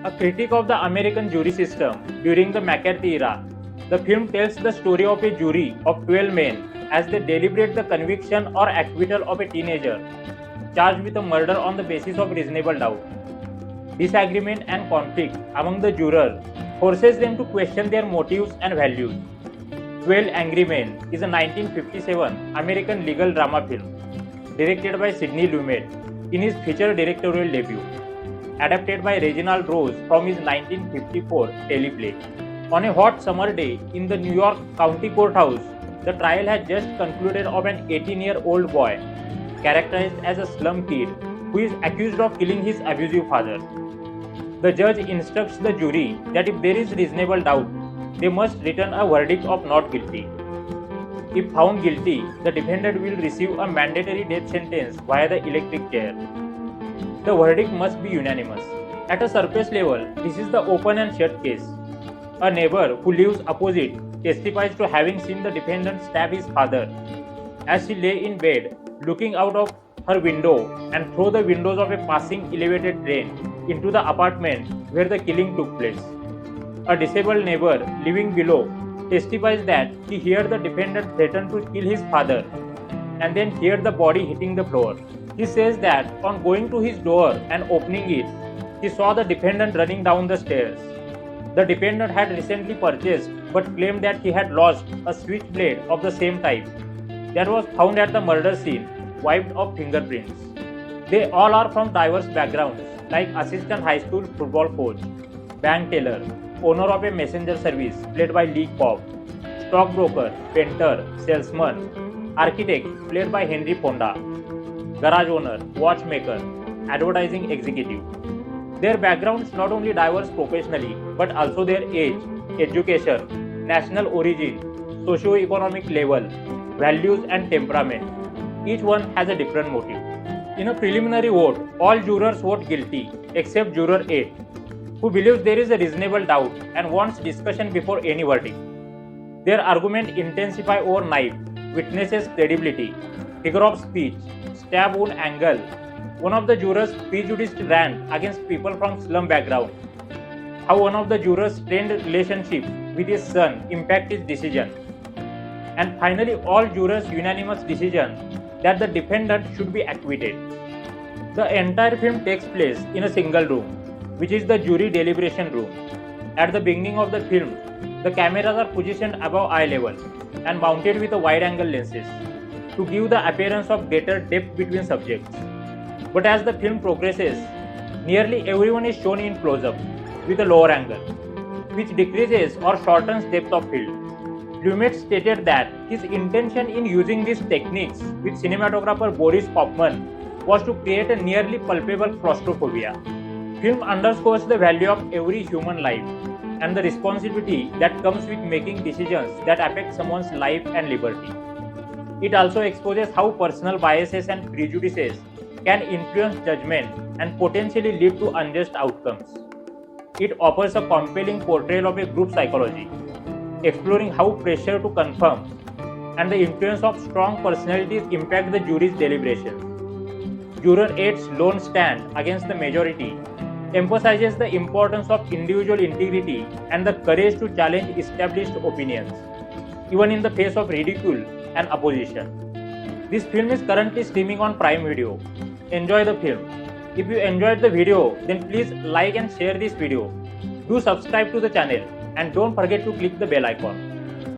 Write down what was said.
A critique of the American jury system during the McCarthy era, the film tells the story of a jury of 12 men as they deliberate the conviction or acquittal of a teenager charged with a murder on the basis of reasonable doubt. Disagreement and conflict among the jurors forces them to question their motives and values. 12 Angry Men is a 1957 American legal drama film directed by Sidney Lumet in his feature directorial debut, adapted by Reginald Rose from his 1954 teleplay. On a hot summer day in the New York County Courthouse, the trial had just concluded of an 18-year-old boy, characterized as a slum kid, who is accused of killing his abusive father. The judge instructs the jury that if there is reasonable doubt, they must return a verdict of not guilty. If found guilty, the defendant will receive a mandatory death sentence via the electric chair. The verdict must be unanimous. At a surface level, this is the open and shut case. A neighbor who lives opposite testifies to having seen the defendant stab his father as she lay in bed, looking out of her window and through the windows of a passing elevated train into the apartment where the killing took place. A disabled neighbor living below testifies that he heard the defendant threaten to kill his father and then heard the body hitting the floor. He says that on going to his door and opening it, he saw the defendant running down the stairs. The defendant had recently purchased but claimed that he had lost a switchblade of the same type that was found at the murder scene, wiped of fingerprints. They all are from diverse backgrounds like assistant high school football coach, bank teller, owner of a messenger service played by Lee Cobb, stockbroker, painter, salesman, architect played by Henry Fonda, garage owner, watchmaker, advertising executive. Their backgrounds not only diverse professionally but also their age, education, national origin, socioeconomic level, values and temperament. Each one has a different motive. In a preliminary vote, all jurors vote guilty except juror 8, who believes there is a reasonable doubt and wants discussion before any verdict. Their argument intensify over knife, witnesses credibility, figure of speech, stab wound angle. One of the jurors prejudiced rant against people from slum background. How one of the jurors' strained relationship with his son impact his decision. And finally, all jurors' unanimous decision that the defendant should be acquitted. The entire film takes place in a single room, which is the jury deliberation room. At the beginning of the film, the cameras are positioned above eye level and mounted with a wide-angle lenses to give the appearance of greater depth between subjects. But as the film progresses, nearly everyone is shown in close-up with a lower angle, which decreases or shortens depth of field. Lumet stated that his intention in using these techniques with cinematographer Boris Kaufman was to create a nearly palpable claustrophobia. Film underscores the value of every human life and the responsibility that comes with making decisions that affect someone's life and liberty. It also exposes how personal biases and prejudices can influence judgment and potentially lead to unjust outcomes. It offers a compelling portrayal of a group psychology, exploring how pressure to conform and the influence of strong personalities impact the jury's deliberations. Juror 8's lone stand against the majority emphasizes the importance of individual integrity and the courage to challenge established opinions, even in the face of ridicule and opposition. This film is currently streaming on Prime Video. Enjoy the film. If you enjoyed the video, then please like and share this video. Do subscribe to the channel and don't forget to click the bell icon.